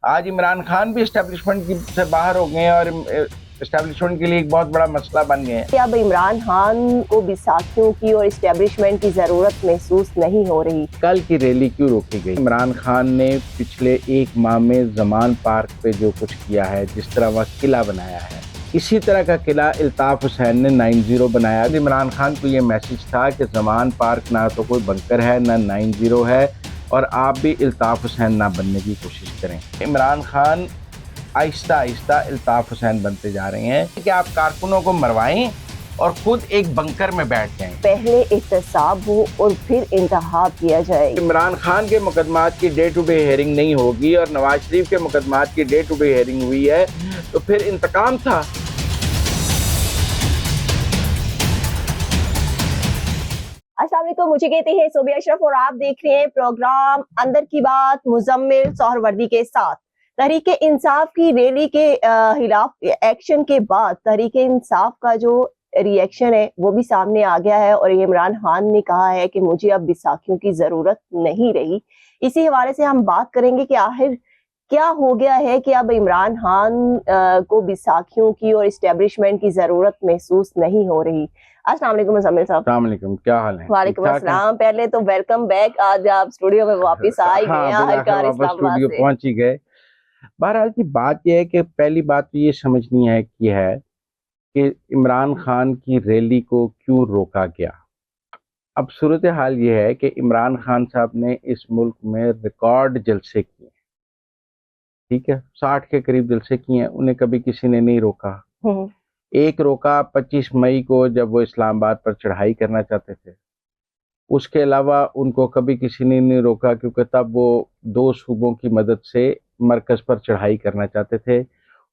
آج عمران خان بھی اسٹیبلشمنٹ سے باہر ہو گئے ہیں اور اسٹیبلشمنٹ کے لیے ایک بہت بڑا مسئلہ بن گئے ہیں۔ اب عمران خان کو بیساکھیوں کی اور اسٹیبلشمنٹ کی ضرورت محسوس نہیں ہو رہی۔ کل کی ریلی کیوں روکی گئی؟ عمران خان نے پچھلے ایک ماہ میں زمان پارک پہ جو کچھ کیا ہے، جس طرح وہ قلعہ بنایا ہے، اسی طرح کا قلعہ الطاف حسین نے 90 بنایا۔ عمران خان کو یہ میسج تھا کہ زمان پارک نہ تو کوئی بنکر ہے، نہ 90 ہے، اور آپ بھی الطاف حسین نہ بننے کی کوشش کریں۔ عمران خان آہستہ آہستہ الطاف حسین بنتے جا رہے ہیں کہ آپ کارکنوں کو مروائیں اور خود ایک بنکر میں بیٹھ جائیں۔ پہلے احتساب ہو اور پھر انتخاب کیا جائے۔ عمران خان کے مقدمات کی ڈے ٹو ڈے ہیئرنگ نہیں ہوگی اور نواز شریف کے مقدمات کی ڈے ٹو ڈے ہیئرنگ ہوئی ہے تو پھر انتقام تھا۔ السلام علیکم، مجھے کہتے ہیں صوبیہ اشرف اور آپ دیکھ رہے ہیں پروگرام اندر کی بات مزمل سہروردی کے ساتھ۔ تحریک انصاف کی ریلی کے خلاف ایکشن کے بعد تحریک انصاف کا جو ری ایکشن ہے وہ بھی سامنے آ گیا ہے اور عمران خان نے کہا ہے کہ مجھے اب بیساکھیوں کی ضرورت نہیں رہی۔ اسی حوالے سے ہم بات کریں گے کہ آخر کیا ہو گیا ہے کہ اب عمران خان کو بیساکھیوں کی اور اسٹیبلشمنٹ کی ضرورت محسوس نہیں ہو رہی۔ السلام علیکم مزمل صاحب۔ السلام علیکم، کیا حال ہے؟ وعلیکم السلام۔ پہلے تو ویلکم بیک، آج آپ اسٹوڈیو میں واپس آ ہی گئے ہیں آخرکار اسلام آباد سے۔ پہنچ ہی گئے۔ بہرحال کی بات یہ ہے کہ پہلی بات تو یہ سمجھنی ہے کہ عمران خان کی ریلی کو کیوں روکا گیا۔ اب صورتحال یہ ہے کہ عمران خان صاحب نے اس ملک میں ریکارڈ جلسے کیے، ٹھیک ہے، 60 کے قریب جلسے کیے ہیں، انہیں کبھی کسی نے نہیں روکا۔ ایک روکا 25 مئی کو جب وہ اسلام آباد پر چڑھائی کرنا چاہتے تھے، اس کے علاوہ ان کو کبھی کسی نے نہیں روکا کیونکہ تب وہ 2 صوبوں کی مدد سے مرکز پر چڑھائی کرنا چاہتے تھے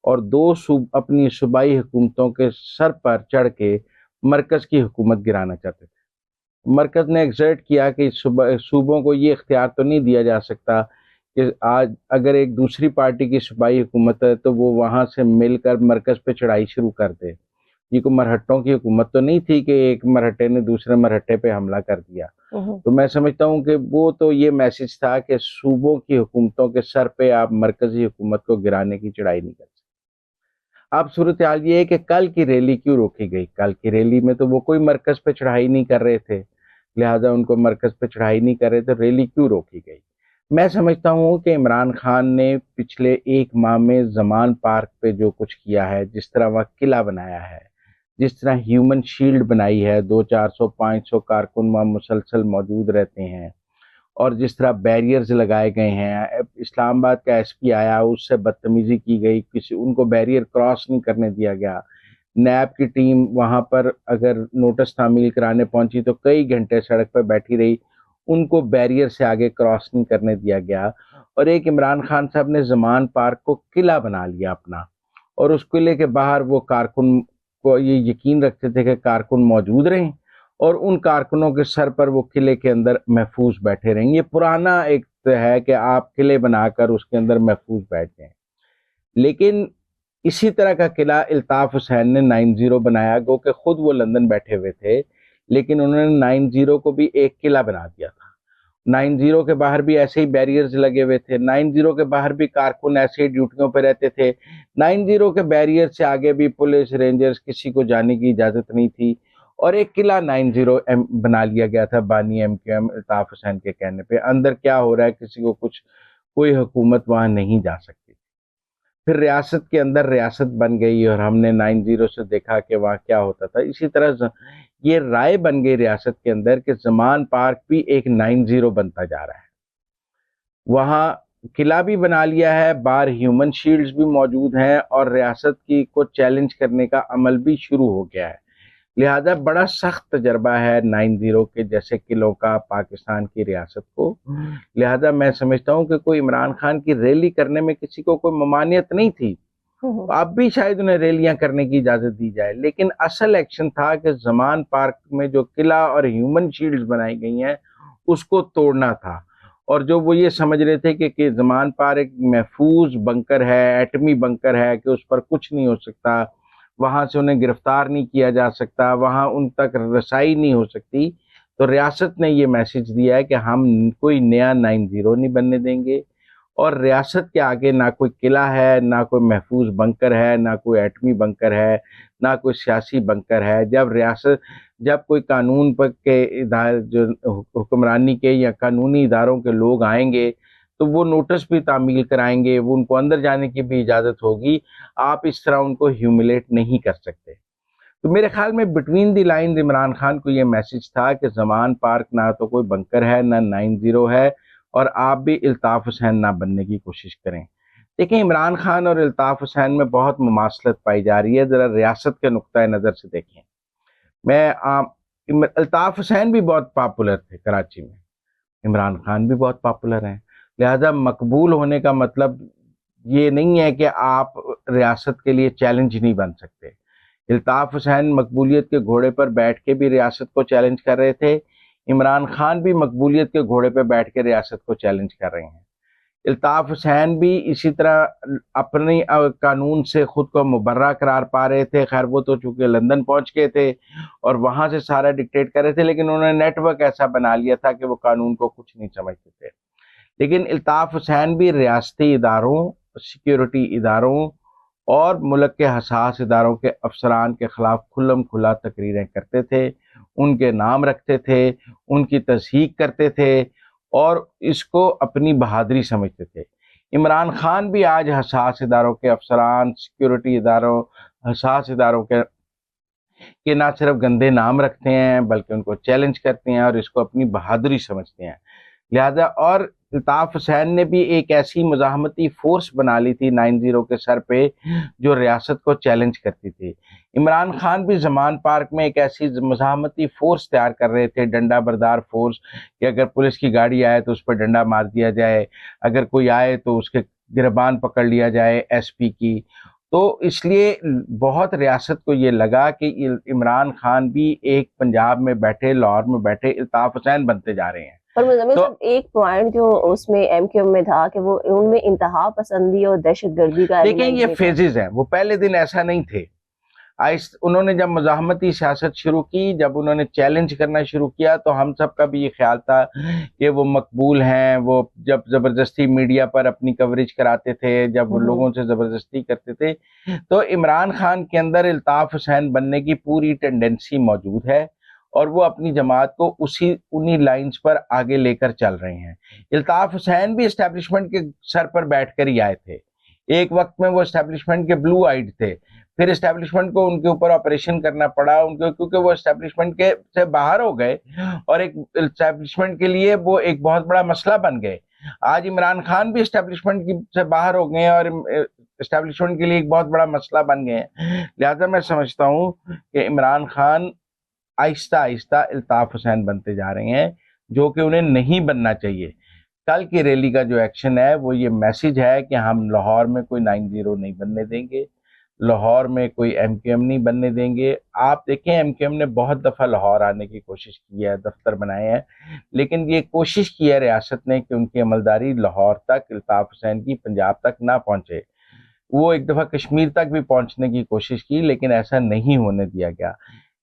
اور 2 اپنی صوبائی حکومتوں کے سر پر چڑھ کے مرکز کی حکومت گرانا چاہتے تھے۔ مرکز نے ایگزرٹ کیا کہ صوبوں کو یہ اختیار تو نہیں دیا جا سکتا کہ آج اگر ایک دوسری پارٹی کی صوبائی حکومت ہے تو وہ وہاں سے مل کر مرکز پہ چڑھائی شروع کر دے۔ یہ کوئی مرہٹوں کی حکومت تو نہیں تھی کہ ایک مرہٹے نے دوسرے مرہٹے پہ حملہ کر دیا۔ تو میں سمجھتا ہوں کہ وہ تو یہ میسج تھا کہ صوبوں کی حکومتوں کے سر پہ آپ مرکزی حکومت کو گرانے کی چڑھائی نہیں کر سکتے۔ اب صورتحال یہ ہے کہ کل کی ریلی کیوں روکی گئی؟ کل کی ریلی میں تو وہ کوئی مرکز پہ چڑھائی نہیں کر رہے تھے، لہٰذا ان کو مرکز پہ چڑھائی نہیں کر رہے تھے، ریلی کیوں روکی گئی؟ میں سمجھتا ہوں کہ عمران خان نے پچھلے ایک ماہ میں زمان پارک پہ جو کچھ کیا ہے، جس طرح وہ قلعہ بنایا ہے، جس طرح ہیومن شیلڈ بنائی ہے، 200-400-500 کارکن وہاں مسلسل موجود رہتے ہیں، اور جس طرح بیریئرز لگائے گئے ہیں، اسلام آباد کا ایس پی آیا، اس سے بدتمیزی کی گئی، ان کو بیریئر کراس نہیں کرنے دیا گیا۔ نیب کی ٹیم وہاں پر اگر نوٹس تعمیل کرانے پہنچی تو کئی گھنٹے سڑک پہ بیٹھی رہی، ان کو بیریئر سے آگے کراس نہیں کرنے دیا گیا۔ اور ایک عمران خان صاحب نے زمان پارک کو قلعہ بنا لیا اپنا، اور اس قلعے کے باہر وہ کارکن کو یہ یقین رکھتے تھے کہ کارکن موجود رہیں اور ان کارکنوں کے سر پر وہ قلعے کے اندر محفوظ بیٹھے رہیں۔ یہ پرانا ایک ہے کہ آپ قلعے بنا کر اس کے اندر محفوظ بیٹھ جائیں، لیکن اسی طرح کا قلعہ الطاف حسین نے 90 بنایا، گو کہ خود وہ لندن بیٹھے ہوئے تھے، لیکن انہوں نے 90 کو بھی ایک قلعہ بنا دیا تھا۔ 90 کے باہر بھی ایسے ہی بیریئرز لگے ہوئے تھے، 90 کے باہر بھی کارکن ایسے ہی ڈیوٹیوں پہ رہتے تھے، 90 کے بیریئر سے آگے بھی پولیس رینجرز کسی کو جانے کی اجازت نہیں تھی، اور ایک قلعہ 90 بنا لیا گیا تھا بانی M Q M Altaf Hussain کے کہنے پہ۔ اندر کیا ہو رہا ہے کسی کو کوئی حکومت وہاں نہیں جا سکتی۔ پھر ریاست کے اندر ریاست بن گئی اور ہم نے 90 سے دیکھا کہ وہاں کیا ہوتا تھا۔ اسی طرح یہ رائے بن گئی ریاست کے اندر کہ زمان پارک بھی ایک 90 بنتا جا رہا ہے۔ وہاں قلعہ بھی بنا لیا ہے، باہر ہیومن شیلڈز بھی موجود ہیں، اور ریاست کی کو چیلنج کرنے کا عمل بھی شروع ہو گیا ہے۔ لہذا بڑا سخت تجربہ ہے 90 کے جیسے قلعوں کا پاکستان کی ریاست کو۔ لہذا میں سمجھتا ہوں کہ کوئی عمران خان کی ریلی کرنے میں کسی کو کوئی ممانعت نہیں تھی، اب بھی شاید انہیں ریلیاں کرنے کی اجازت دی جائے، لیکن اصل ایکشن تھا کہ زمان پارک میں جو قلعہ اور ہیومن شیلڈز بنائی گئی ہیں اس کو توڑنا تھا، اور جو وہ یہ سمجھ رہے تھے کہ زمان پارک محفوظ بنکر ہے، ایٹمی بنکر ہے، کہ اس پر کچھ نہیں ہو سکتا، وہاں سے انہیں گرفتار نہیں کیا جا سکتا، وہاں ان تک رسائی نہیں ہو سکتی، تو ریاست نے یہ میسج دیا ہے کہ ہم کوئی نیا 90 نہیں بننے دیں گے، اور ریاست کے آگے نہ کوئی قلعہ ہے، نہ کوئی محفوظ بنکر ہے، نہ کوئی ایٹمی بنکر ہے، نہ کوئی سیاسی بنکر ہے۔ جب کوئی قانون پر کے ادارے جو حکمرانی کے یا قانونی اداروں کے لوگ آئیں گے تو وہ نوٹس بھی تعمیل کرائیں گے، وہ ان کو اندر جانے کی بھی اجازت ہوگی۔ آپ اس طرح ان کو ہیوملیٹ نہیں کر سکتے۔ تو میرے خیال میں between the lines Imran Khan کو یہ میسج تھا کہ زمان پارک نہ تو کوئی بنکر ہے، نہ 90 ہے، اور آپ بھی الطاف حسین نہ بننے کی کوشش کریں۔ دیکھیں، عمران خان اور الطاف حسین میں بہت مماثلت پائی جا رہی ہے، ذرا ریاست کے نقطۂ نظر سے دیکھیں۔ الطاف حسین بھی بہت پاپولر تھے کراچی میں، عمران خان بھی بہت پاپولر ہیں، لہذا مقبول ہونے کا مطلب یہ نہیں ہے کہ آپ ریاست کے لیے چیلنج نہیں بن سکتے۔ الطاف حسین مقبولیت کے گھوڑے پر بیٹھ کے بھی ریاست کو چیلنج کر رہے تھے، عمران خان بھی مقبولیت کے گھوڑے پہ بیٹھ کے ریاست کو چیلنج کر رہے ہیں۔ الطاف حسین بھی اسی طرح اپنی قانون سے خود کو مبرہ قرار پا رہے تھے، خیر وہ تو چونکہ لندن پہنچ گئے تھے اور وہاں سے سارا ڈکٹیٹ کر رہے تھے، لیکن انہوں نے نیٹ ورک ایسا بنا لیا تھا کہ وہ قانون کو کچھ نہیں سمجھتے تھے۔ لیکن الطاف حسین بھی ریاستی اداروں، سیکیورٹی اداروں اور ملک کے حساس اداروں کے افسران کے خلاف کھلم کھلا تقریریں کرتے تھے، ان کے نام رکھتے تھے، ان کی تصحیح کرتے تھے اور اس کو اپنی بہادری سمجھتے تھے۔ عمران خان بھی آج حساس اداروں کے افسران، سیکیورٹی اداروں، حساس اداروں کے نہ صرف گندے نام رکھتے ہیں بلکہ ان کو چیلنج کرتے ہیں اور اس کو اپنی بہادری سمجھتے ہیں۔ لہذا اور الطاف حسین نے بھی ایک ایسی مزاحمتی فورس بنا لی تھی 90 کے سر پہ جو ریاست کو چیلنج کرتی تھی۔ عمران خان بھی زمان پارک میں ایک ایسی مزاحمتی فورس تیار کر رہے تھے، ڈنڈا بردار فورس، کہ اگر پولیس کی گاڑی آئے تو اس پہ ڈنڈا مار دیا جائے، اگر کوئی آئے تو اس کے گربان پکڑ لیا جائے ایس پی کی۔ تو اس لیے بہت ریاست کو یہ لگا کہ عمران خان بھی ایک پنجاب میں بیٹھے، لاہور میں بیٹھے الطاف حسین بنتے جا رہے ہیں۔ پر مزمل صاحب ایک پوائنٹ جو اس میں ایم کیو ایم میں تھا کہ وہ ان میں انتہا پسندی اور دہشت گردی کا دیکھیں یہ فیزز ہیں، وہ پہلے دن ایسا نہیں تھے۔ انہوں نے جب مزاحمتی سیاست شروع کی، جب انہوں نے چیلنج کرنا شروع کیا تو ہم سب کا بھی یہ خیال تھا کہ وہ مقبول ہیں، وہ جب زبردستی میڈیا پر اپنی کوریج کراتے تھے، جب وہ لوگوں سے زبردستی کرتے تھے، تو عمران خان کے اندر الطاف حسین بننے کی پوری ٹینڈنسی موجود ہے اور وہ اپنی جماعت کو انہی لائنز پر آگے لے کر چل رہے ہیں۔ الطاف حسین بھی اسٹیبلشمنٹ کے سر پر بیٹھ کر ہی آئے تھے، ایک وقت میں وہ اسٹیبلشمنٹ کے بلو آئیڈ تھے، پھر اسٹیبلشمنٹ کو ان کے اوپر آپریشن کرنا پڑا کیونکہ وہ اسٹیبلشمنٹ کے سے باہر ہو گئے اور ایک اسٹیبلشمنٹ کے لیے وہ ایک بہت بڑا مسئلہ بن گئے۔ آج عمران خان بھی اسٹیبلشمنٹ سے باہر ہو گئے اور اسٹیبلشمنٹ کے لیے ایک بہت بڑا مسئلہ بن گئے ہیں۔ لہذا میں سمجھتا ہوں کہ عمران خان آہستہ آہستہ الطاف حسین بنتے جا رہے ہیں، جو کہ انہیں نہیں بننا چاہیے۔ کل کی ریلی کا جو ایکشن ہے وہ یہ میسج ہے کہ ہم لاہور میں کوئی 90 نہیں بننے دیں گے، لاہور میں کوئی ایم کیو ایم نہیں بننے دیں گے۔ آپ دیکھیں ایم کیو ایم نے بہت دفعہ لاہور آنے کی کوشش کی ہے، دفتر بنائے ہیں، لیکن یہ کوشش کی ہے ریاست نے کہ ان کی عملداری لاہور تک، الطاف حسین کی پنجاب تک نہ پہنچے۔ وہ ایک دفعہ کشمیر تک بھی پہنچنے کی کوشش کی لیکن ایسا نہیں ہونے دیا گیا۔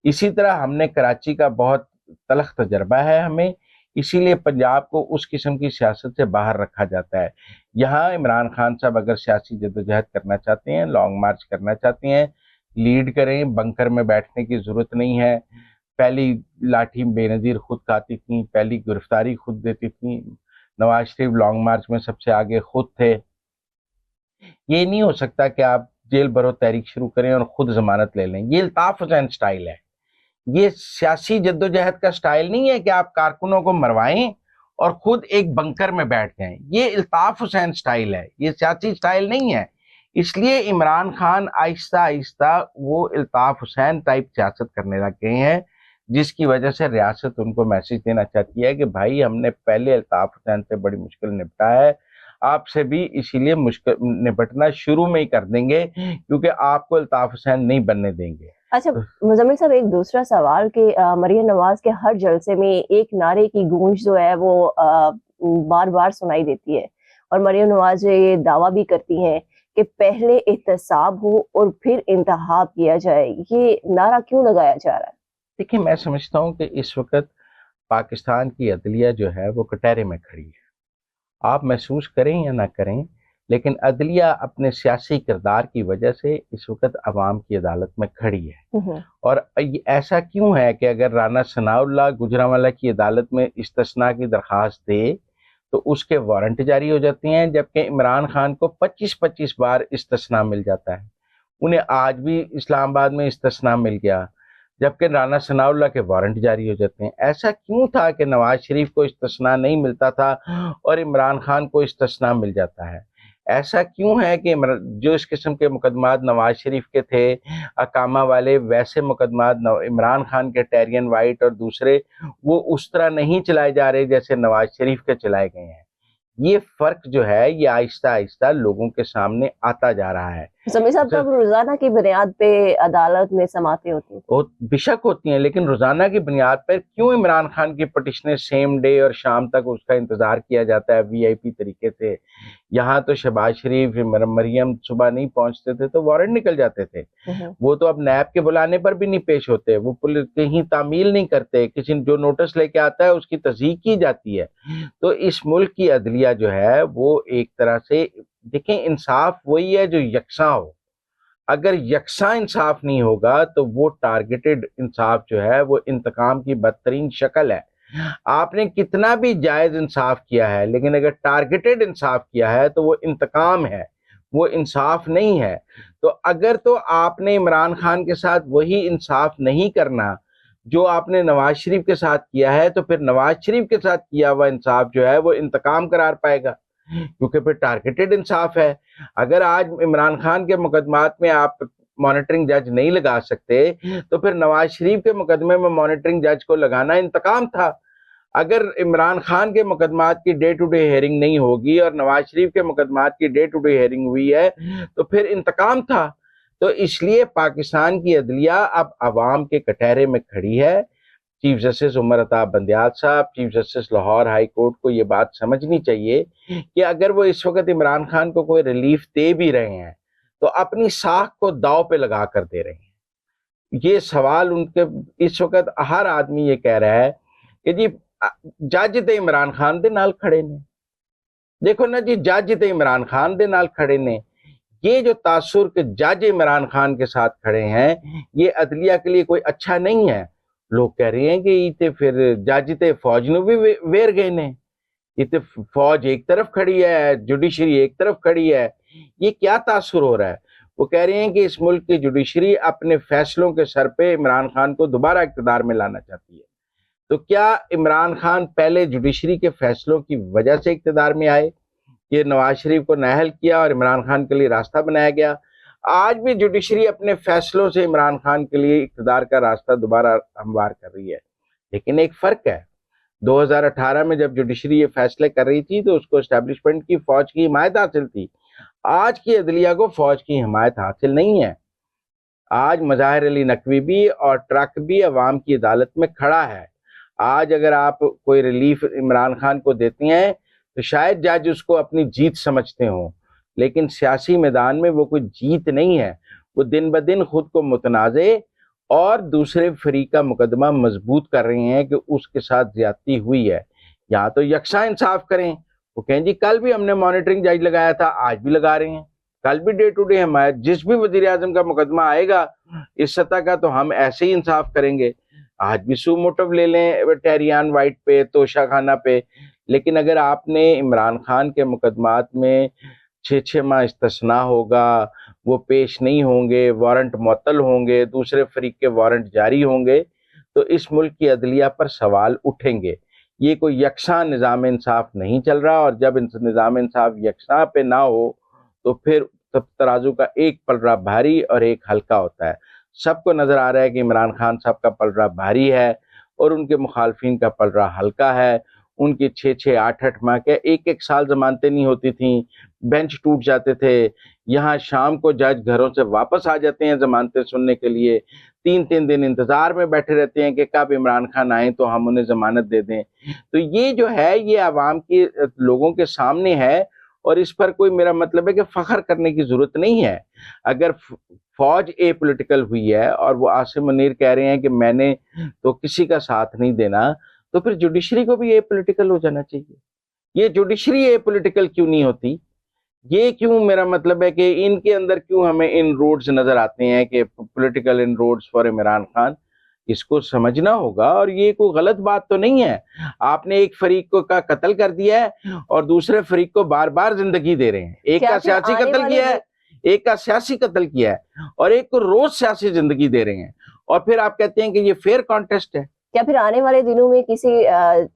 اسی طرح ہم نے کراچی کا بہت تلخ تجربہ ہے ہمیں، اسی لیے پنجاب کو اس قسم کی سیاست سے باہر رکھا جاتا ہے۔ یہاں عمران خان صاحب اگر سیاسی جدوجہد کرنا چاہتے ہیں، لانگ مارچ کرنا چاہتے ہیں، لیڈ کریں، بنکر میں بیٹھنے کی ضرورت نہیں ہے۔ پہلی لاٹھی بے نظیر خود کھاتی تھیں، پہلی گرفتاری خود دیتی تھیں، نواز شریف لانگ مارچ میں سب سے آگے خود تھے۔ یہ نہیں ہو سکتا کہ آپ جیل برو تحریک شروع کریں اور خود ضمانت لے لیں۔ یہ الطاف حسین سٹائل ہے، یہ سیاسی جدوجہد کا سٹائل نہیں ہے کہ آپ کارکنوں کو مروائیں اور خود ایک بنکر میں بیٹھ جائیں۔ یہ الطاف حسین سٹائل ہے، یہ سیاسی سٹائل نہیں ہے۔ اس لیے عمران خان آہستہ آہستہ وہ الطاف حسین ٹائپ سیاست کرنے لگ گئے ہیں، جس کی وجہ سے ریاست ان کو میسج دینا چاہتی ہے کہ بھائی ہم نے پہلے الطاف حسین سے بڑی مشکل نپٹا ہے، آپ سے بھی اسی لیے نپٹنا شروع میں ہی کر دیں گے کیونکہ آپ کو الطاف حسین نہیں بننے دیں گے۔ اچھا مزمل صاحب ایک دوسرا سوال کہ مریم نواز کے ہر جلسے میں ایک نعرے کی گونج جو ہے وہ بار بار سنائی دیتی ہے اور مریم نواز جو یہ دعویٰ بھی کرتی ہیں کہ پہلے احتساب ہو اور پھر انتخاب کیا جائے، یہ نعرہ کیوں لگایا جا رہا ہے؟ دیکھیں میں سمجھتا ہوں کہ اس وقت پاکستان کی عدلیہ جو ہے وہ کٹہرے میں کھڑی ہے آپ محسوس کریں یا نہ کریں، لیکن عدلیہ اپنے سیاسی کردار کی وجہ سے اس وقت عوام کی عدالت میں کھڑی ہے۔ اور ایسا کیوں ہے کہ اگر رانا ثناء اللہ گوجرانوالہ کی عدالت میں استثناء کی درخواست دے تو اس کے وارنٹ جاری ہو جاتے ہیں، جبکہ عمران خان کو 25 بار استثناء مل جاتا ہے۔ انہیں آج بھی اسلام آباد میں استثناء مل گیا، جبکہ رانا ثناء اللہ کے وارنٹ جاری ہو جاتے ہیں۔ ایسا کیوں تھا کہ نواز شریف کو استثناء نہیں ملتا تھا اور عمران خان کو استثناء مل جاتا ہے؟ ایسا کیوں ہے کہ جو اس قسم کے مقدمات نواز شریف کے تھے اقامہ والے، ویسے مقدمات عمران خان کے ٹیرین وائٹ اور دوسرے وہ اس طرح نہیں چلائے جا رہے جیسے نواز شریف کے چلائے گئے ہیں؟ یہ فرق جو ہے یہ آہستہ آہستہ لوگوں کے سامنے آتا جا رہا ہے۔ سمیع صاحب، تب روزانہ کی بنیاد پہ عدالت میں سماعتیں ہوتی ہیں؟ بے شک ہوتی ہیں، لیکن روزانہ کی بنیاد پر کیوں عمران خان کی پٹیشنیں سیم ڈے اور شام تک اس کا انتظار کیا جاتا ہے وی آئی پی طریقے سے؟ یہاں تو شہباز شریف مریم صبح نہیں پہنچتے تھے تو وارنٹ نکل جاتے تھے۔ وہ تو اب نیب کے بلانے پر بھی نہیں پیش ہوتے، وہ کہیں تعمیل نہیں کرتے، کسی جو نوٹس لے کے آتا ہے اس کی تصدیق کی جاتی ہے۔ تو اس ملک کی عدلیہ جو ہے وہ ایک طرح سے دیکھیں، انصاف وہی ہے جو یکساں ہو۔ اگر یکساں انصاف نہیں ہوگا تو وہ ٹارگیٹڈ انصاف جو ہے وہ انتقام کی بدترین شکل ہے۔ آپ نے کتنا بھی جائز انصاف کیا ہے، لیکن اگر ٹارگیٹڈ انصاف کیا ہے تو وہ انتقام ہے، وہ انصاف نہیں ہے۔ تو اگر تو آپ نے عمران خان کے ساتھ وہی انصاف نہیں کرنا جو آپ نے نواز شریف کے ساتھ کیا ہے، تو پھر نواز شریف کے ساتھ کیا ہوا انصاف جو ہے وہ انتقام قرار پائے گا، کیونکہ پھر ٹارگیٹڈ انصاف ہے۔ اگر آج عمران خان کے مقدمات میں آپ مانیٹرنگ جج نہیں لگا سکتے تو پھر نواز شریف کے مقدمے میں مانیٹرنگ جج کو لگانا انتقام تھا۔ اگر عمران خان کے مقدمات کی ڈے ٹو ڈے ہیئرنگ نہیں ہوگی اور نواز شریف کے مقدمات کی ڈے ٹو ڈے ہیئرنگ ہوئی ہے تو پھر انتقام تھا۔ تو اس لیے پاکستان کی عدلیہ اب عوام کے کٹہرے میں کھڑی ہے۔ چیف جسٹس عمر عطا بندیال صاحب، chief justice Lahore high court کو یہ بات سمجھنی چاہیے کہ اگر وہ اس وقت عمران خان کو کوئی ریلیف دے بھی رہے ہیں تو اپنی ساکھ کو داؤ پہ لگا کر دے رہے ہیں۔ یہ سوال ان کے اس وقت ہر آدمی یہ کہہ رہا ہے کہ جی جج تے عمران خان دے نال کھڑے نے، دیکھو نا جی، جج تے عمران خان دے نال کھڑے نے۔ یہ جو تاثر کہ جج عمران خان کے ساتھ کھڑے ہیں یہ عدلیہ کے لیے کوئی اچھا نہیں ہے۔ لوگ کہہ رہے ہیں کہ یہ تے پھر جج تے فوج نو بھی ویر گئے نے، یہ تے فوج ایک طرف کھڑی ہے، جوڈیشری ایک طرف کھڑی ہے، یہ کیا تاثر ہو رہا ہے؟ وہ کہہ رہے ہیں کہ اس ملک کی جوڈیشری اپنے فیصلوں کے سر پہ عمران خان کو دوبارہ اقتدار میں لانا چاہتی ہے۔ تو کیا عمران خان پہلے جوڈیشری کے فیصلوں کی وجہ سے اقتدار میں آئے؟ یہ نواز شریف کو نااہل کیا اور عمران خان کے لیے راستہ بنایا گیا۔ آج بھی جوڈیشری اپنے فیصلوں سے عمران خان کے لیے اقتدار کا راستہ دوبارہ ہموار کر رہی ہے، لیکن ایک فرق ہے۔ 2018 میں جب جوڈیشری یہ فیصلے کر رہی تھی تو اس کو اسٹیبلشمنٹ کی فوج کی حمایت حاصل تھی۔ آج کی عدلیہ کو فوج کی حمایت حاصل نہیں ہے۔ آج مظاہر علی نقوی بھی اور ٹرک بھی عوام کی عدالت میں کھڑا ہے۔ آج اگر آپ کوئی ریلیف عمران خان کو دیتے ہیں تو شاید جج اس کو اپنی جیت سمجھتے ہوں، لیکن سیاسی میدان میں وہ کوئی جیت نہیں ہے۔ وہ دن بدن خود کو متنازع اور دوسرے فریق کا مقدمہ مضبوط کر رہے ہیں کہ اس کے ساتھ زیادتی ہوئی ہے۔ یا تو یکساں انصاف کریں، وہ کہیں جی کل بھی ہم نے مانیٹرنگ جج لگایا تھا، آج بھی لگا رہے ہیں، کل بھی ڈے ٹو ڈے ہمارا جس بھی وزیر اعظم کا مقدمہ آئے گا اس سطح کا تو ہم ایسے ہی انصاف کریں گے۔ آج بھی سو موٹو لے لیں ٹیریان وائٹ پہ، توشہ خانہ پہ، لیکن اگر آپ نے عمران خان کے مقدمات میں 6 ماہ استثناء ہوگا، وہ پیش نہیں ہوں گے، وارنٹ معطل ہوں گے، دوسرے فریق کے وارنٹ جاری ہوں گے، تو اس ملک کی عدلیہ پر سوال اٹھیں گے۔ یہ کوئی یکساں نظام انصاف نہیں چل رہا، اور جب نظام انصاف یکساں پہ نہ ہو تو پھر ترازو کا ایک پلڑا بھاری اور ایک ہلکا ہوتا ہے۔ سب کو نظر آ رہا ہے کہ عمران خان صاحب کا پلڑا بھاری ہے اور ان کے مخالفین کا پلڑا ہلکا ہے۔ ان کی 6-8 ماہ کے ایک سال ضمانتیں نہیں ہوتی تھیں، بینچ ٹوٹ جاتے تھے۔ یہاں شام کو جج گھروں سے واپس آ جاتے ہیں ضمانتیں سننے کے لیے، 3 دن انتظار میں بیٹھے رہتے ہیں کہ کب عمران خان آئیں تو ہم انہیں ضمانت دے دیں۔ تو یہ جو ہے یہ عوام کے لوگوں کے سامنے ہے، اور اس پر کوئی میرا مطلب ہے کہ فخر کرنے کی ضرورت نہیں ہے۔ اگر فوج اے پولیٹیکل ہوئی ہے اور وہ عاصم منیر کہہ رہے ہیں کہ میں نے تو کسی کا ساتھ نہیں دینا، تو پھر جوڈیشری کو بھی اے پولیٹیکل ہو جانا چاہیے۔ یہ جوڈیشری پولیٹیکل کیوں نہیں ہوتی؟ یہ کیوں، میرا مطلب ہے کہ ان کے اندر کیوں ہمیں ان روڈز نظر آتے ہیں کہ political inroads for Imran Khan? اس کو سمجھنا ہوگا، اور یہ کوئی غلط بات تو نہیں ہے. آپ نے ایک فریق کو کا قتل کر دیا ہے اور دوسرے فریق کو بار بار زندگی دے رہے ہیں. ایک کا سیاسی قتل کیا ہے، ایک کا سیاسی قتل کیا ہے، اور ایک کو روز سیاسی زندگی دے رہے ہیں، اور پھر آپ کہتے ہیں کہ یہ فیئر کانٹیسٹ ہے. کیا پھر آنے والے دنوں میں کسی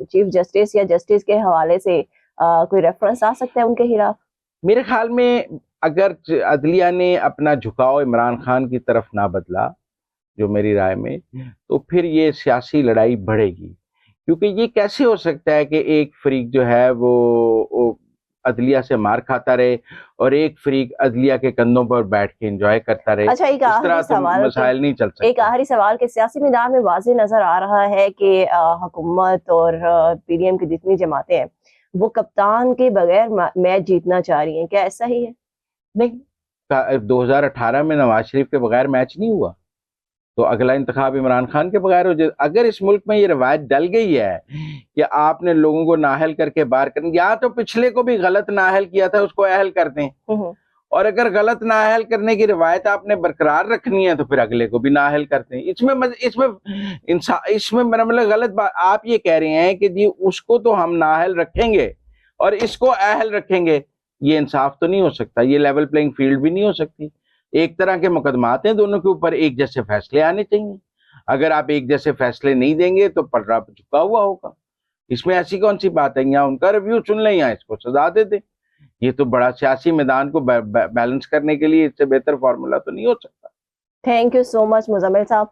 چیف جسٹس یا جسٹس کے حوالے سے کوئی ریفرنس آ سکتا ہے ان کے خلاف؟ میرے خیال میں اگر عدلیہ نے اپنا جھکاؤ عمران خان کی طرف نہ بدلا، جو میری رائے میں، تو پھر یہ سیاسی لڑائی بڑھے گی. کیونکہ یہ کیسے ہو سکتا ہے کہ ایک فریق جو ہے وہ عدلیہ سے مار کھاتا رہے اور ایک فریق عدلیہ کے کندھوں پر بیٹھ کے انجوائے کرتا رہے؟ اچھا، ایک اس طرح آخری تو سوال، مسائل نہیں چل سکتے. ایک آخری سوال کہ سیاسی میدان میں واضح نظر آ رہا ہے کہ حکومت اور پی ڈی ایم کی جتنی جماعتیں ہیں وہ کپتان کے بغیر میچ جیتنا چاہ رہی ہیں، کیا ایسا ہی ہے؟ نہیں، 2018 میں نواز شریف کے بغیر میچ نہیں ہوا، تو اگلا انتخاب عمران خان کے بغیر ہو جائے. اگر اس ملک میں یہ روایت ڈل گئی ہے کہ آپ نے لوگوں کو نااہل کر کے باہر کریں، یا تو پچھلے کو بھی غلط نااہل کیا تھا اس کو اہل کر دیں، اور اگر غلط نااہل کرنے کی روایت آپ نے برقرار رکھنی ہے تو پھر اگلے کو بھی نااہل کرتے ہیں. اس میں میرا مطلب غلط بات آپ یہ کہہ رہے ہیں کہ جی اس کو تو ہم نااہل رکھیں گے اور اس کو اہل رکھیں گے. یہ انصاف تو نہیں ہو سکتا، یہ لیول پلینگ فیلڈ بھی نہیں ہو سکتی. ایک طرح کے مقدمات ہیں دونوں کے اوپر، ایک جیسے فیصلے آنے چاہیے. اگر آپ ایک جیسے فیصلے نہیں دیں گے تو پلڑا جھکا ہوا ہوگا. اس میں ایسی کون سی بات ہے؟ یہاں ان کا ریویو سن لیں یا اس کو سزا دے دیں. یہ تو بڑا سیاسی میدان کو بیلنس کرنے کے لیے اس سے بہتر فارمولا تو نہیں ہو سکتا. تھینک یو سو مچ مزمل صاحب.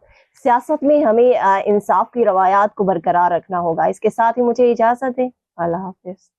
سیاست میں ہمیں انصاف کی روایات کو برقرار رکھنا ہوگا. اس کے ساتھ ہی مجھے اجازت دیں. اللہ حافظ.